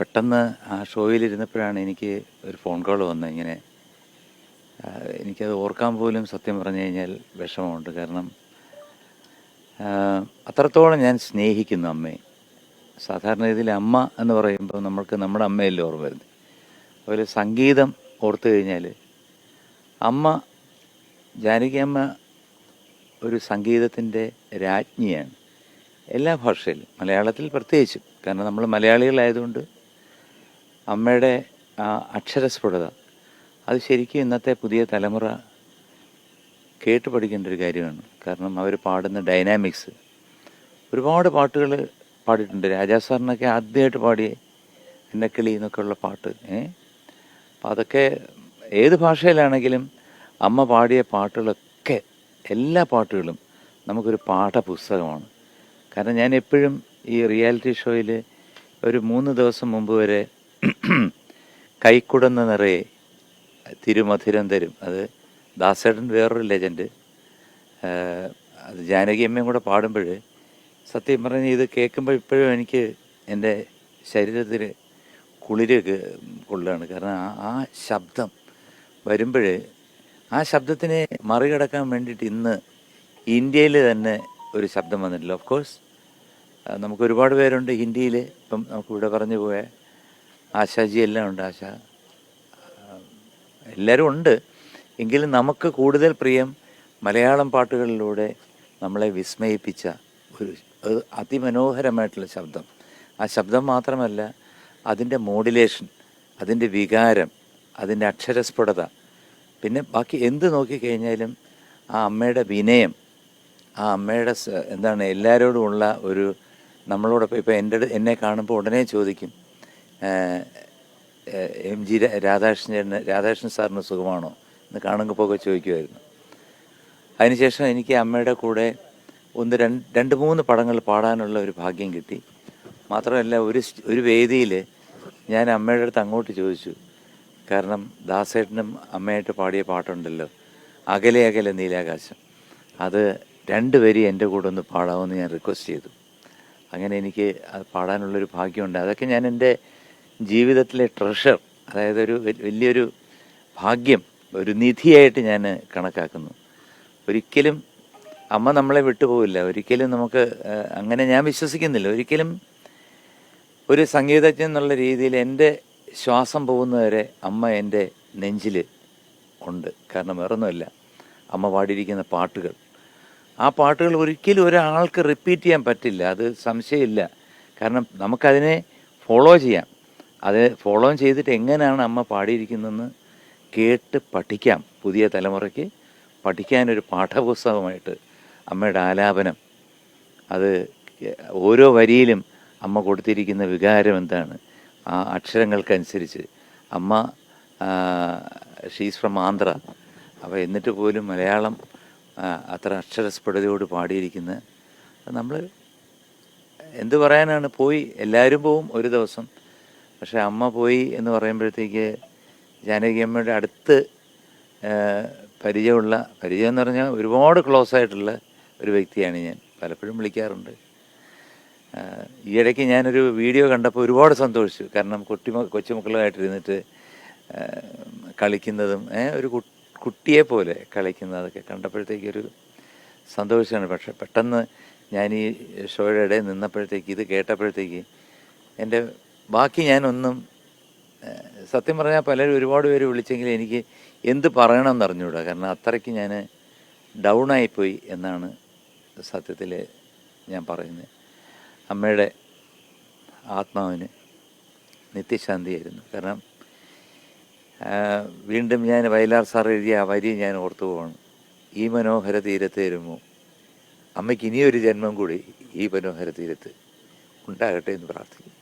പെട്ടെന്ന് ആ ഷോയിലിരുന്നപ്പോഴാണ് എനിക്ക് ഒരു ഫോൺ കോൾ വന്നത്. ഇങ്ങനെ എനിക്കത് ഓർക്കാൻ പോലും സത്യം പറഞ്ഞു കഴിഞ്ഞാൽ വിഷമമുണ്ട്. കാരണം അത്രത്തോളം ഞാൻ സ്നേഹിക്കുന്നു അമ്മയെ. സാധാരണ രീതിയിൽ അമ്മ എന്ന് പറയുമ്പോൾ നമ്മൾക്ക് നമ്മുടെ അമ്മയല്ലേ ഓർമ്മ വരുന്നത്. അതുപോലെ സംഗീതം ഓർത്തു കഴിഞ്ഞാൽ അമ്മ, ജാനകി അമ്മ ഒരു സംഗീതത്തിൻ്റെ രാജ്ഞിയാണ്. എല്ലാ ഭാഷയിലും, മലയാളത്തിൽ പ്രത്യേകിച്ചും. കാരണം നമ്മൾ മലയാളികളായതുകൊണ്ട് അമ്മയുടെ ആ അക്ഷരസ്ഫുടത അത് ശരിക്കും ഇന്നത്തെ പുതിയ തലമുറ കേട്ട് പഠിക്കേണ്ട ഒരു കാര്യമാണ്. കാരണം അവർ പാടുന്ന ഡൈനാമിക്സ്, ഒരുപാട് പാട്ടുകൾ പാടിയിട്ടുണ്ട്. രാജാ സാറിനൊക്കെ ആദ്യമായിട്ട് പാടിയ എണ്ണക്കിളി എന്നൊക്കെയുള്ള പാട്ട്. അപ്പം അതൊക്കെ ഏത് ഭാഷയിലാണെങ്കിലും അമ്മ പാടിയ പാട്ടുകളൊക്കെ, എല്ലാ പാട്ടുകളും നമുക്കൊരു പാഠപുസ്തകമാണ്. കാരണം ഞാൻ എപ്പോഴും ഈ റിയാലിറ്റി ഷോയിൽ ഒരു 3 ദിവസം മുമ്പ് വരെ കൈക്കുടന്ന് നിറയെ തിരുമധുരം തരും, അത് ദാസേട്ടൻ വേറൊരു ലെജൻഡ്, അത് ജാനകി അമ്മയും കൂടെ പാടുമ്പോൾ സത്യം പറഞ്ഞ് ഇത് കേൾക്കുമ്പോൾ ഇപ്പോഴും എനിക്ക് എൻ്റെ ശരീരത്തിൽ കുളിര് കൊള്ളുകയാണ്. കാരണം ആ ശബ്ദം വരുമ്പോൾ ആ ശബ്ദത്തിനെ മറികടക്കാൻ വേണ്ടിയിട്ട് ഇന്ന് ഇന്ത്യയിൽ തന്നെ ഒരു ശബ്ദം വന്നിട്ടില്ല. ഓഫ് കോഴ്സ് നമുക്ക് ഒരുപാട് പേരുണ്ട് ഹിന്ദിയിൽ. ഇപ്പം നമുക്കിവിടെ പറഞ്ഞു പോയ ആശാജി എല്ലാം ഉണ്ട്, എല്ലാവരും ഉണ്ട്. എങ്കിലും നമുക്ക് കൂടുതൽ പ്രിയം മലയാളം പാട്ടുകളിലൂടെ നമ്മളെ വിസ്മയിപ്പിച്ച ഒരു അതിമനോഹരമായിട്ടുള്ള ശബ്ദം. ആ ശബ്ദം മാത്രമല്ല, അതിൻ്റെ മോഡുലേഷൻ, അതിൻ്റെ വികാരം, അതിൻ്റെ അക്ഷരസ്ഫുടത, പിന്നെ ബാക്കി എന്ത് നോക്കിക്കഴിഞ്ഞാലും ആ അമ്മയുടെ വിനയം, ആ അമ്മയുടെ എന്താണ് എല്ലാവരോടും ഉള്ള ഒരു, നമ്മളോടൊപ്പം ഇപ്പോൾ എന്നെ കാണുമ്പോൾ ഉടനെ ചോദിക്കും MG രാധാകൃഷ്ണൻ സാറിന് സുഖമാണോ എന്ന് കാണുമ്പോൾ ചോദിക്കുമായിരുന്നു. അതിനുശേഷം എനിക്ക് അമ്മയുടെ കൂടെ 2-3 പടങ്ങൾ പാടാനുള്ള ഒരു ഭാഗ്യം കിട്ടി. മാത്രമല്ല ഒരു വേദിയിൽ ഞാൻ അമ്മയുടെ അടുത്ത് അങ്ങോട്ട് ചോദിച്ചു. കാരണം ദാസേട്ടനും അമ്മയായിട്ട് പാടിയ പാട്ടുണ്ടല്ലോ, അകലെ അകലെ നീലാകാശം, അത് 2 വരി എൻ്റെ കൂടെ ഒന്ന് പാടാമെന്ന് ഞാൻ റിക്വസ്റ്റ് ചെയ്തു. അങ്ങനെ എനിക്ക് അത് പാടാനുള്ളൊരു ഭാഗ്യമുണ്ട്. അതൊക്കെ ഞാൻ എൻ്റെ ജീവിതത്തിലെ ട്രഷർ, അതായത് ഒരു വലിയൊരു ഭാഗ്യം, ഒരു നിധിയായിട്ട് ഞാൻ കണക്കാക്കുന്നു. ഒരിക്കലും അമ്മ നമ്മളെ വിട്ടുപോകില്ല. ഒരിക്കലും നമുക്ക് അങ്ങനെ ഞാൻ വിശ്വസിക്കുന്നില്ല. ഒരിക്കലും ഒരു സംഗീതജ്ഞൻ എന്നുള്ള രീതിയിൽ എൻ്റെ ശ്വാസം പോകുന്നവരെ അമ്മ എൻ്റെ നെഞ്ചിൽ ഉണ്ട്. കാരണം വേറൊന്നുമല്ല, അമ്മ പാടിയിരിക്കുന്ന പാട്ടുകൾ, ആ പാട്ടുകൾ ഒരിക്കലും ഒരാൾക്ക് റിപ്പീറ്റ് ചെയ്യാൻ പറ്റില്ല, അത് സംശയമില്ല. കാരണം നമുക്കതിനെ ഫോളോ ചെയ്യാം. അത് ഫോളോ ചെയ്തിട്ട് എങ്ങനെയാണ് അമ്മ പാടിയിരിക്കുന്നതെന്ന് കേട്ട് പഠിക്കാം. പുതിയ തലമുറയ്ക്ക് പഠിക്കാനൊരു പാഠപുസ്തകമായിട്ട് അമ്മയുടെ ആലാപനം, അത് ഓരോ വരിയിലും അമ്മ കൊടുത്തിരിക്കുന്ന വികാരം എന്താണ്, ആ അക്ഷരങ്ങൾക്കനുസരിച്ച്. അമ്മ ഷീസ് ഫ്രം ആന്ധ്ര, അപ്പോൾ എന്നിട്ട് പോലും മലയാളം അത്ര അക്ഷരസ്ഫുടതയോട് പാടിയിരിക്കുന്ന, നമ്മൾ എന്ത് പറയാനാണ്. പോയി, എല്ലാവരും പോവും ഒരു ദിവസം, പക്ഷേ അമ്മ പോയി എന്ന് പറയുമ്പോഴത്തേക്ക് ജാനകി അമ്മയുടെ അടുത്ത് പരിചയം എന്ന് പറഞ്ഞാൽ ഒരുപാട് ക്ലോസ് ആയിട്ടുള്ള ഒരു വ്യക്തിയാണ് ഞാൻ. പലപ്പോഴും വിളിക്കാറുണ്ട്. ഈയിടയ്ക്ക് ഞാനൊരു വീഡിയോ കണ്ടപ്പോൾ ഒരുപാട് സന്തോഷിച്ചു. കാരണം കൊച്ചുമക്കളുമായിട്ടിരുന്നിട്ട് കളിക്കുന്നതും ഒരു കുട്ടിയെ പോലെ കളിക്കുന്നതൊക്കെ കണ്ടപ്പോഴത്തേക്കൊരു സന്തോഷമാണ്. പക്ഷെ പെട്ടെന്ന് ഞാൻ ഈ ഷോയുടെ ഇടയിൽ നിന്നപ്പോഴത്തേക്ക്, ഇത് കേട്ടപ്പോഴത്തേക്ക് എൻ്റെ ബാക്കി ഞാനൊന്നും, സത്യം പറഞ്ഞാൽ പലരും ഒരുപാട് പേര് വിളിച്ചെങ്കിൽ എനിക്ക് എന്ത് പറയണമെന്ന് അറിഞ്ഞുകൂടാ. കാരണം അത്രയ്ക്ക് ഞാൻ ഡൗണായിപ്പോയി എന്നാണ് സത്യത്തിൽ ഞാൻ പറയുന്നത്. അമ്മയുടെ ആത്മാവിന് നിത്യശാന്തിയായിരുന്നു. കാരണം വീണ്ടും ഞാൻ വയലാർ സാർ എഴുതിയ ആ വരി ഞാൻ ഓർത്തു പോവാണ്. ഈ മനോഹര തീരത്ത് വരുമോ, അമ്മയ്ക്ക് ഇനിയൊരു ജന്മം കൂടി ഈ മനോഹര തീരത്ത് ഉണ്ടാകട്ടെ എന്ന് പ്രാർത്ഥിക്കുന്നു.